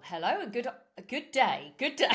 Hello and good day. Good day.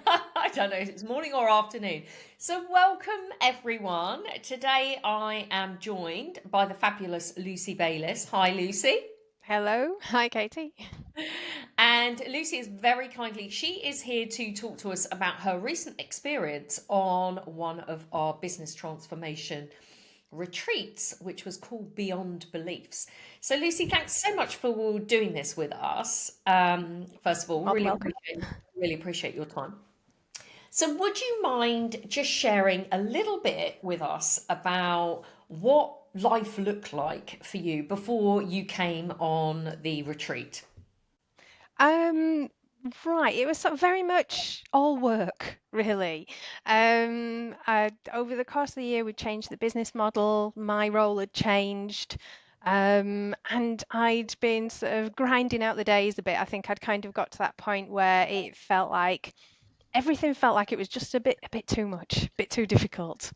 I don't know if it's morning or afternoon. So welcome everyone. Today I am joined by the fabulous Lucy Bayliss. Hi Lucy. Hello. Hi, Katie. And Lucy is very kindly, she is here to talk to us about her recent experience on one of our business transformation retreats, which was called Beyond Beliefs. So, Lucy, thanks so much for doing this with us. First of all, More than welcome. really appreciate your time. So, would you mind just sharing a little bit with us about what life looked like for you before you came on the retreat? Um, right. It was sort of very much all work, really. Over the course of the year, we changed the business model. My role had changed. And I'd been sort of grinding out the days a bit. I think I'd kind of got to that point where it felt like everything felt like it was just a bit too much, a bit too difficult.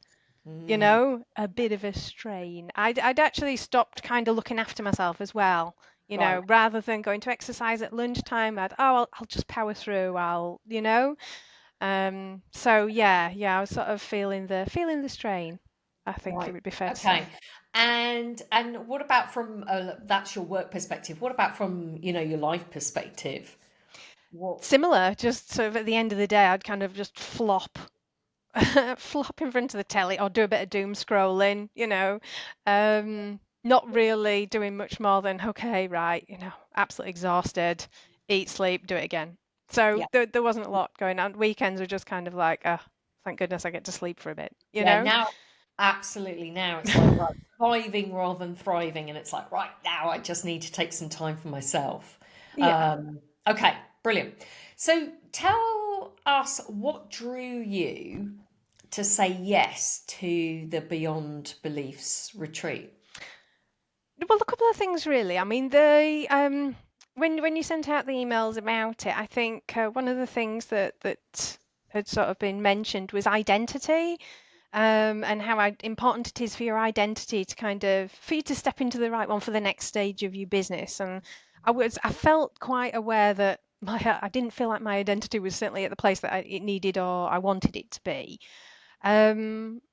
Mm, A bit of a strain. I'd actually stopped kind of looking after myself as well. right. Rather than going to exercise at lunchtime, I'll just power through. So yeah, I was sort of feeling the strain. I think it Right. would be fair to Okay. say. And what about from that's your work perspective? What about from, your life perspective? What? Similar, just sort of at the end of the day, I'd kind of just flop in front of the telly or do a bit of doom scrolling, not really doing much more than, okay, right, absolutely exhausted, eat, sleep, do it again. So Yeah. there wasn't a lot going on. Weekends were just kind of like, oh, thank goodness I get to sleep for a bit, you Yeah, know? now absolutely now it's like right, surviving rather than thriving, and it's like right now I just need to take some time for myself. Yeah. Okay, brilliant. So tell us what drew you to say yes to the Beyond Beliefs retreat. Well, a couple of things really. I mean, when you sent out the emails about it, I think one of the things that had sort of been mentioned was identity, and how important it is for your identity to for you to step into the right one for the next stage of your business. And I felt quite aware that I didn't feel like my identity was certainly at the place that it needed or I wanted it to be.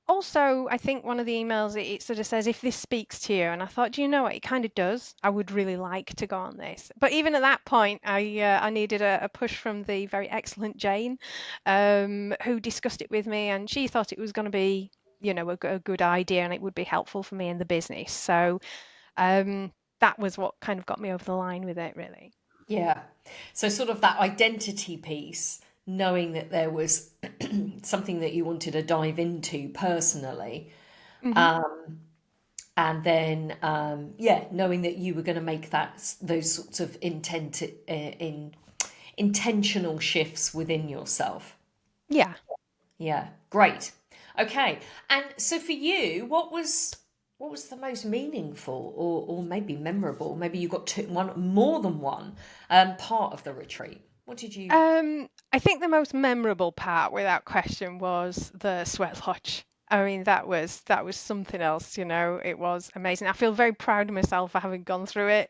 Also, I think one of the emails it sort of says if this speaks to you, and I thought, do you know what? It kind of does. I would really like to go on this, but even at that point, I needed a push from the very excellent Jane, who discussed it with me, and she thought it was going to be, a good idea, and it would be helpful for me in the business. So, that was what kind of got me over the line with it, really. Yeah. So sort of that identity piece, knowing that there was something that you wanted to dive into personally. Hmm. Um, and then yeah, knowing that you were going to make those sorts of intentional shifts within yourself. Yeah. Yeah, great. Okay, and so for you, what was the most meaningful or maybe memorable? Maybe you got more than one part of the retreat. What did you? I think the most memorable part, without question, was the sweat lodge. I mean, that was something else, It was amazing. I feel very proud of myself for having gone through it.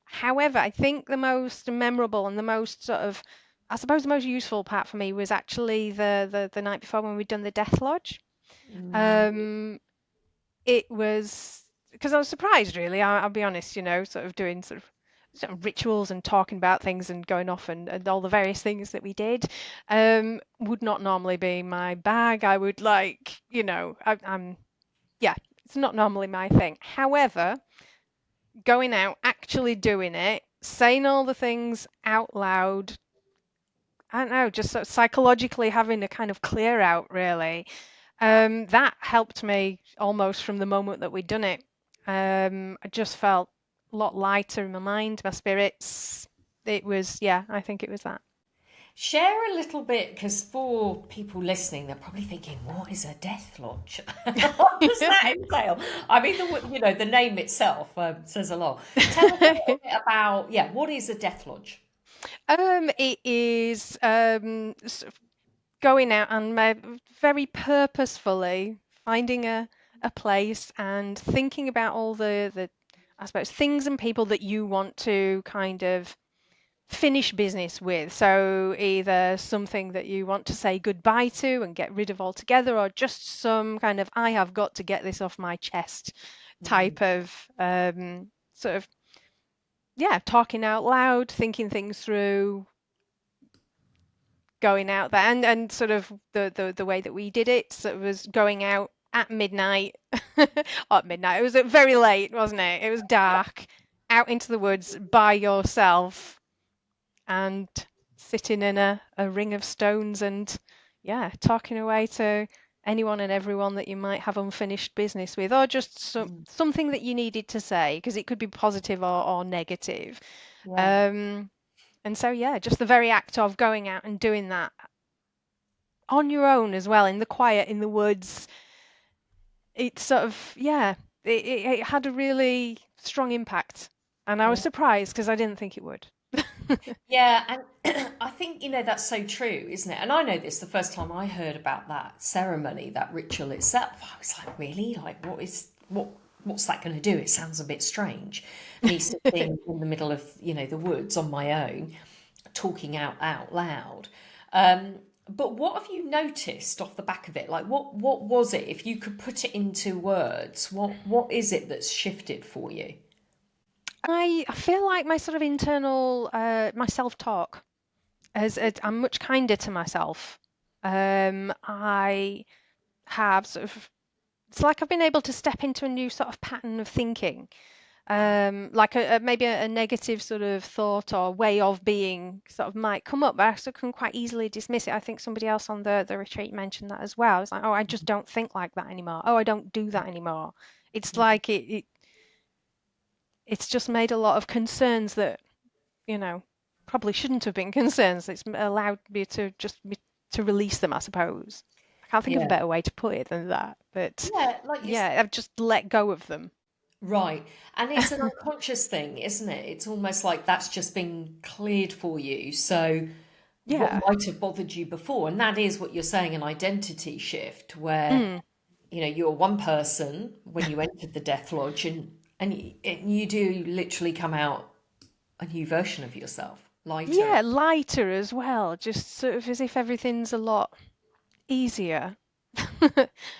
However, I think the most memorable and the most I suppose the most useful part for me was actually the night before when we'd done the death lodge. Mm, Um, it was because I was surprised, really. I'll be honest, sort of doing sort of rituals and talking about things and going off and all the various things that we did would not normally be my bag. I would like, yeah, it's not normally my thing. However, going out, actually doing it, saying all the things out loud, I don't know, just sort of psychologically having a kind of clear out, really. That helped me almost from the moment that we'd done it. I just felt a lot lighter in my mind, my spirits. Yeah, I think it was that. share a little bit because for people listening, they're probably thinking, "What is a death lodge? What does that entail?" I mean, the name itself says a lot. Tell us a little bit about what is a death lodge? It is sort of going out and very purposefully finding a place and thinking about all the I suppose things and people that you want to kind of finish business with. So either something that you want to say goodbye to and get rid of altogether, or just some kind of I have got to get this off my chest Mm, type of sort of yeah, talking out loud, thinking things through, going out there, and sort of the way that we did it, so it was going out at midnight, or at midnight. It was very late, wasn't it? It was dark, out into the woods by yourself, and sitting in a ring of stones, and yeah, talking away to anyone and everyone that you might have unfinished business with, or just mm, something that you needed to say, because it could be positive or negative. yeah. Um, and so, yeah, just the very act of going out and doing that on your own as well, in the quiet, in the woods, it sort of, yeah, it had a really strong impact. And I was Yeah. surprised because I didn't think it would. Yeah, and I think, that's so true, isn't it? And I know this the first time I heard about that ceremony, that ritual itself. I was like, really? Like, what's that going to do? It sounds a bit strange. Me sitting in the middle of, the woods on my own, talking out loud. Um, but what have you noticed off the back of it? Like, what was it? If you could put it into words, what is it that's shifted for you? I feel like my sort of internal my self-talk I'm much kinder to myself. I have sort of it's like I've been able to step into a new sort of pattern of thinking. Like maybe a negative sort of thought or way of being sort of might come up, but I also can quite easily dismiss it. I think somebody else on the retreat mentioned that as well. It's like, oh, I just don't think like that anymore. Oh, I don't do that anymore. It's like it's just made a lot of concerns that, you know, probably shouldn't have been concerns. It's allowed me to to release them, I suppose. I can't think of a Yeah. better way to put it than that. But Yeah, like you. yeah, I've just let go of them. Right. And it's an unconscious thing, isn't it? It's almost like that's just been cleared for you. So what Yeah. might have bothered you before, and that is what you're saying, an identity shift where, Mm. you're one person when you entered the Death Lodge and you do literally come out a new version of yourself, lighter. Yeah, lighter as well, just sort of as if everything's a lot easier.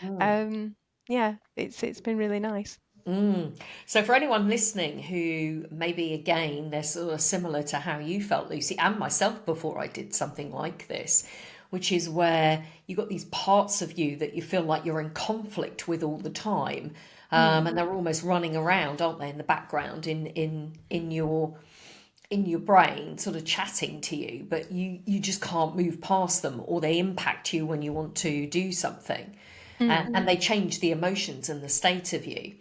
Mm. Um, yeah, it's been really nice. Mm. So for anyone listening who maybe again they're sort of similar to how you felt, Lucy, and myself before I did something like this, which is where you got these parts of you that you feel like you're in conflict with all the time, Mm. and they're almost running around, aren't they, in the background in your brain, sort of chatting to you, but you just can't move past them, or they impact you when you want to do something, Mm. and they change the emotions and the state of you.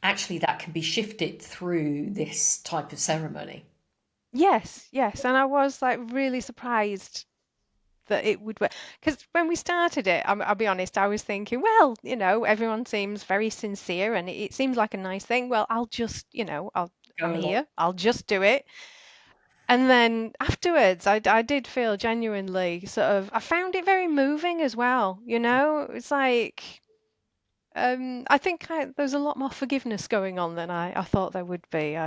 Actually, that can be shifted through this type of ceremony. Yes, yes, and I was like really surprised that it would work. Because when we started it, I'll be honest, I was thinking, well, everyone seems very sincere and it seems like a nice thing. Well, I'll just, Go I'm along. here, I'll just do it. And then afterwards, I did feel genuinely sort of, I found it very moving as well. It's like, I think there's a lot more forgiveness going on than I thought there would be.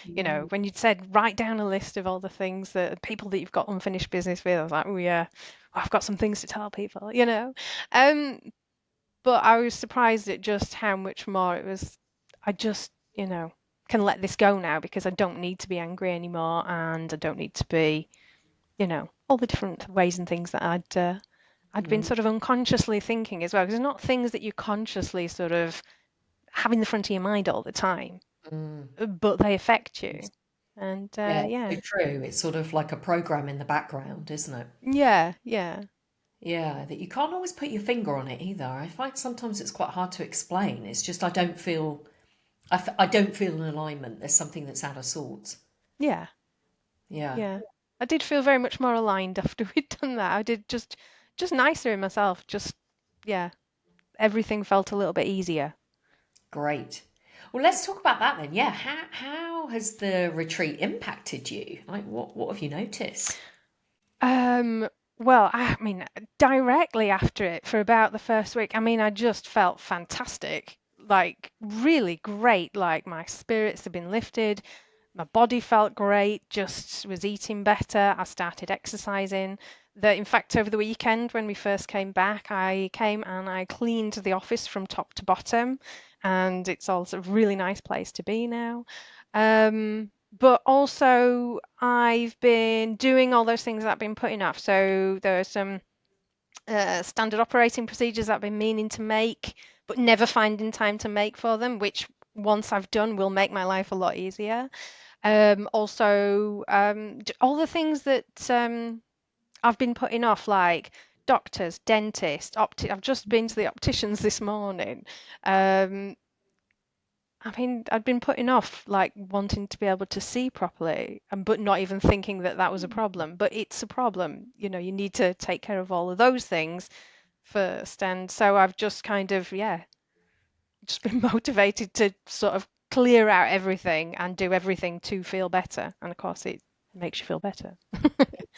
Mm, when you'd said write down a list of all the things that people that you've got unfinished business with, I was like, oh yeah, I've got some things to tell people. Um, but I was surprised at just how much more it was. I just, can let this go now because I don't need to be angry anymore, and I don't need to be, all the different ways and things that I'd been mm, sort of unconsciously thinking as well, because they're not things that you consciously sort of have in the front of your mind all the time, mm. but they affect you. And Yeah, so yeah, true. It's sort of like a program in the background, isn't it? yeah, yeah, Yeah, that you can't always put your finger on it either. I find sometimes it's quite hard to explain. It's just I don't feel an alignment. There's something that's out of sorts. yeah, Yeah, yeah. I did feel very much more aligned after we'd done that. I did just nicer in myself. Just yeah, everything felt a little bit easier. great. Well, let's talk about that then. Yeah, how has the retreat impacted you? Like, what have you noticed? Um, well, I mean, directly after it, for about the first week, I mean, I just felt fantastic, like really great. Like my spirits have been lifted. My body felt great, just was eating better. I started exercising. In fact, over the weekend when we first came back, I came and I cleaned the office from top to bottom, and it's also a really nice place to be now. But also, I've been doing all those things that I've been putting off. So there are some standard operating procedures that I've been meaning to make, but never finding time to make for them, which once I've done will make my life a lot easier. Also, all the things that I've been putting off, like doctors, dentists, I've just been to the opticians this morning. Um, I mean, I'd been putting off like wanting to be able to see properly, but not even thinking that that was a problem. But it's a problem. You need to take care of all of those things first. And so I've just kind of, yeah, just been motivated to sort of clear out everything and do everything to feel better. And of course, it makes you feel better.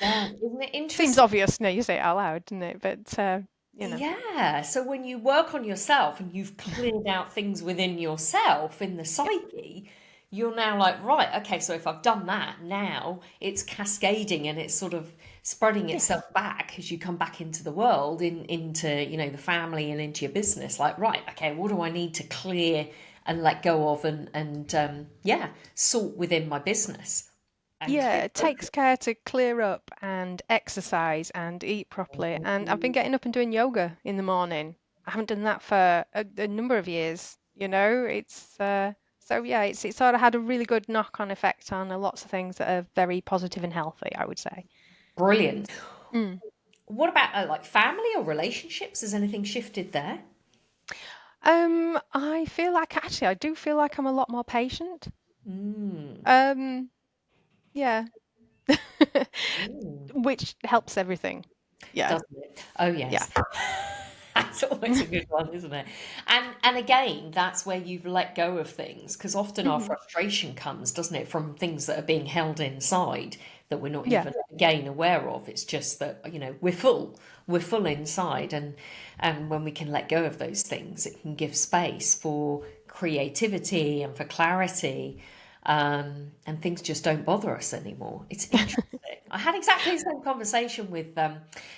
Yeah, isn't it Seems interesting? obvious now you say it out loud, doesn't it? But, you know, Yeah. So when you work on yourself and you've cleared out things within yourself in the yeah, psyche, you're now like, right, okay, so if I've done that, now it's cascading and it's sort of spreading yeah, itself back as you come back into the world, into, the family and into your business. Like, right, okay, what do I need to clear and let go of and yeah, sort within my business and yeah, clear it takes focus. care to clear up and exercise and eat properly. And I've been getting up and doing yoga in the morning. I haven't done that for a number of years, It's so yeah, it's sort of had a really good knock-on effect on lots of things that are very positive and healthy, I would say. Brilliant. Mm. What about like family or relationships? Has anything shifted there? I feel like actually I do feel like I'm a lot more patient. Mm. Um, yeah, Mm. which helps everything. Yeah, Doesn't it? Oh yeah. yes. That's always a good one, isn't it? And again, that's where you've let go of things because often our Mhm. frustration comes, doesn't it, from things that are being held inside that we're not Yeah, even again aware of. It's just that, we're full inside, and when we can let go of those things, it can give space for creativity and for clarity, and things just don't bother us anymore. It's interesting. I had exactly the same conversation with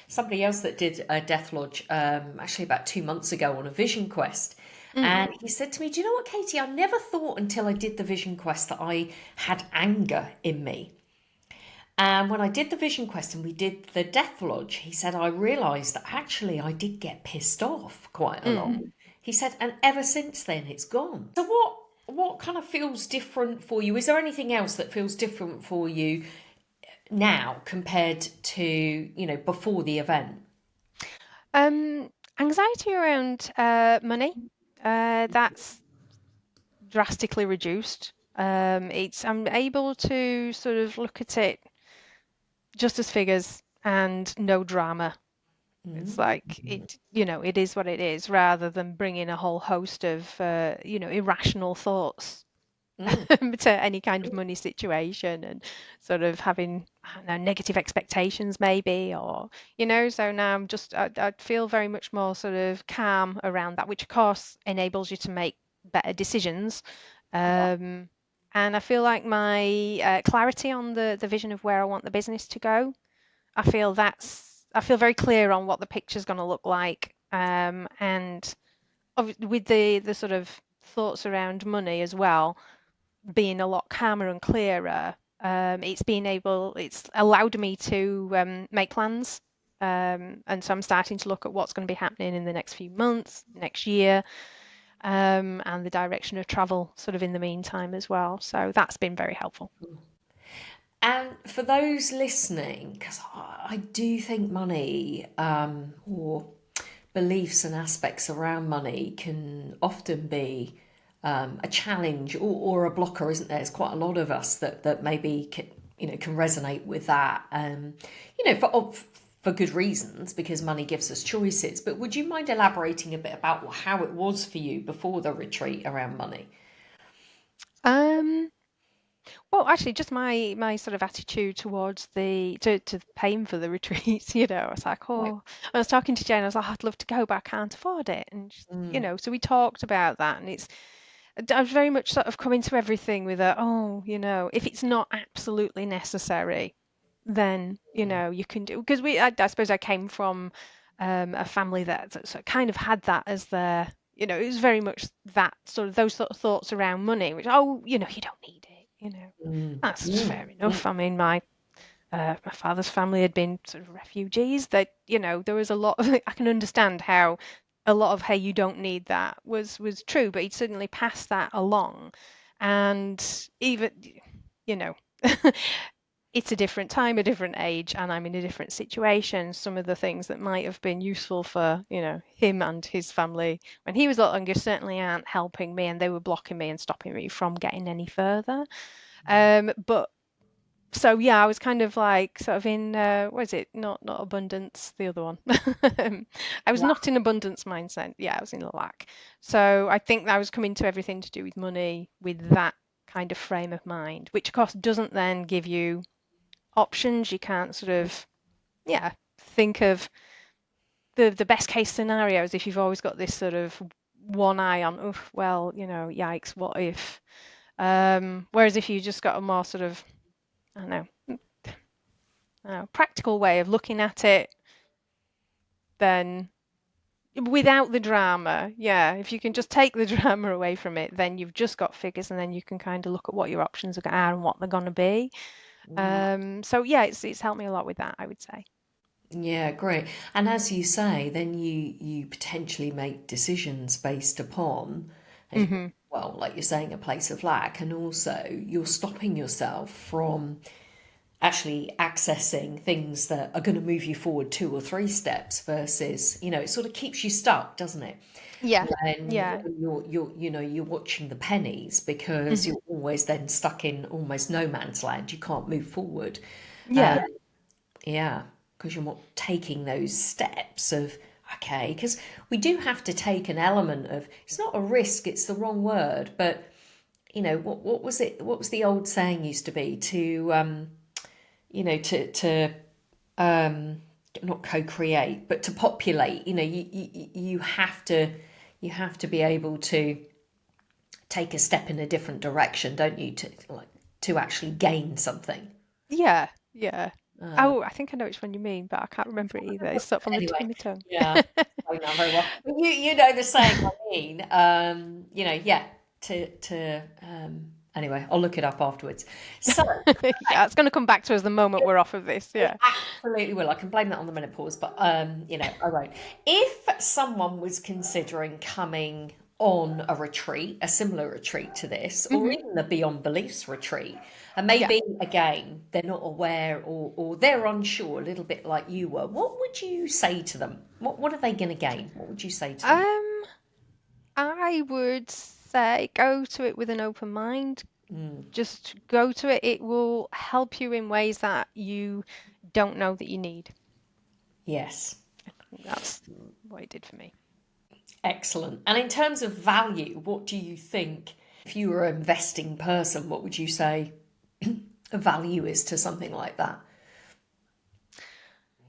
somebody else that did a Death Lodge actually about 2 months ago on a vision quest. mm, And he said to me, "Do you know what, Katie? I never thought until I did the vision quest that I had anger in me. And when I did the vision quest and we did the Death Lodge, he said, I realised that actually I did get pissed off quite a lot. mm. He said, and ever since then it's gone. So what kind of feels different for you? Is there anything else that feels different for you now compared to, before the event? Um, Anxiety around money, that's drastically reduced. I'm able to sort of look at it just as figures and no drama. It's Mm, like it is what it is, rather than bringing a whole host of irrational thoughts mm, to any kind of money situation and sort of having, I don't know, negative expectations maybe, or so now I feel very much more sort of calm around that, which of course enables you to make better decisions. um, and I feel like my clarity on the vision of where I want the business to go, I feel very clear on what the picture's going to look like, and with the sort of thoughts around money as well being a lot calmer and clearer. It's allowed me to make plans. And so I'm starting to look at what's going to be happening in the next few months, next year, and the direction of travel sort of in the meantime as well. So that's been very helpful. And for those listening, because I do think money, or beliefs and aspects around money can often be a challenge or a blocker, isn't there? There's quite a lot of us that maybe can resonate with that, for good reasons because money gives us choices. But would you mind elaborating a bit about how it was for you before the retreat around money? Um, well, actually, just my sort of attitude towards to paying for the retreat. I was like, Right. oh, I was talking to Jane. I was like, I'd love to go, but I can't afford it. And Mm, so we talked about that, and I was very much sort of coming to everything with a, oh, if it's not absolutely necessary, then, Yeah. you can do, because I suppose I came from a family that kind of had that as their, it was very much that sort of those sort of thoughts around money, which, oh, you don't need it, Mm, that's mm, fair mm, enough. I mean, my father's family had been sort of refugees. That there was a lot of, I can understand how a lot of, hey, you don't need that, was true, but he'd certainly passed that along. And even, you know it's a different time, a different age, and I'm in a different situation. Some of the things that might have been useful for him and his family when he was a lot younger certainly aren't helping me, and they were blocking me and stopping me from getting any further. But so yeah, I was kind of like sort of in what is it? Not abundance, the other one. I was wow. not in abundance mindset. Yeah, I was in lack. So I think that I was coming to everything to do with money with that kind of frame of mind, which of course doesn't then give you options. You can't sort of, yeah, think of the best case scenarios if you've always got this sort of one eye on, oh, well, yikes, what if? Whereas if you just got a more sort of, I don't know, practical way of looking at it, then without the drama, yeah, if you can just take the drama away from it, then you've just got figures, and then you can kind of look at what your options are and what they're going to be. Mm. So yeah, it's helped me a lot with that, I would say. Yeah, great. And as you say, then you potentially make decisions based upon, as you, Hmm. well, like you're saying, a place of lack, and also you're stopping yourself from actually accessing things that are going to move you forward 2 or 3 steps versus, it sort of keeps you stuck, doesn't it? Yeah, When yeah. you're watching the pennies because Hmm. you're always then stuck in almost no man's land. You can't move forward. Yeah, Yeah, because you're not taking those steps of, okay, because we do have to take an element of, it's not a risk, it's the wrong word, but what was it? What was the old saying used to be to um, not co-create, but to populate. You have to be able to take a step in a different direction, don't you, to actually gain something. yeah, yeah. Uh, Oh, I think I know which one you mean, but I can't remember it either. It's sort of on the tip anyway, of my tongue. yeah, I know very well. But you know the saying I mean. Yeah. Anyway, I'll look it up afterwards. So Yeah, it's going to come back to us the moment we're off of this. it Yeah. absolutely will. I can blame that on the menopause, but I won't. If someone was considering coming on a retreat, a similar retreat to this, or Hmm. even the Beyond Beliefs retreat, and Yeah. maybe again they're not aware or they're unsure, a little bit like you were, what would you say to them? What are they going to gain? What would you say to them? Um, I would say go to it with an open mind. Mm, Just go to it. It will help you in ways that you don't know that you need. yes, That's what it did for me. excellent. And in terms of value, what do you think? If you were an investing person, what would you say value is to something like that?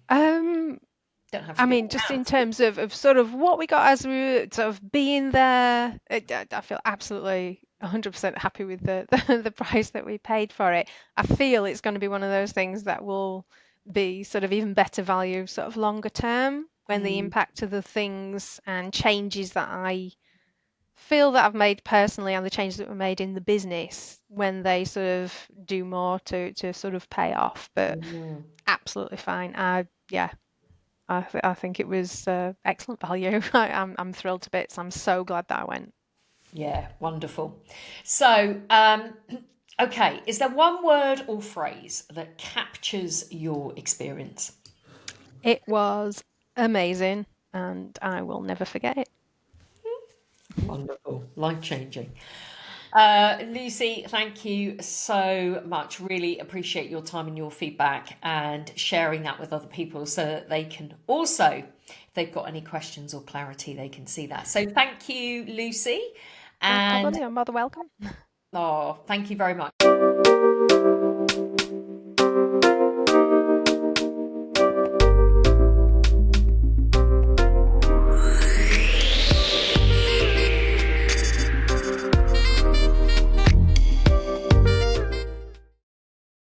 Um, Don't have to I be mean, in just in pounds. terms of sort of what we got as we were sort of being there, I feel absolutely 100% happy with the price that we paid for it. I feel it's going to be one of those things that will be sort of even better value sort of longer term when the Mm, impact of the things and changes that I feel that I've made personally and the changes that were made in the business when they sort of do more to sort of pay off. But mm. absolutely fine. Yeah, I think it was excellent value. I'm thrilled to bits. I'm so glad that I went. Yeah, wonderful. So, okay, is there one word or phrase that captures your experience? It was amazing, and I will never forget it. Wonderful, life changing. Lucy, thank you so much. Really appreciate your time and your feedback and sharing that with other people so that they can also, if they've got any questions or clarity, they can see that. So, thank you, Lucy. No And problem. You're more than welcome. oh, thank you very much.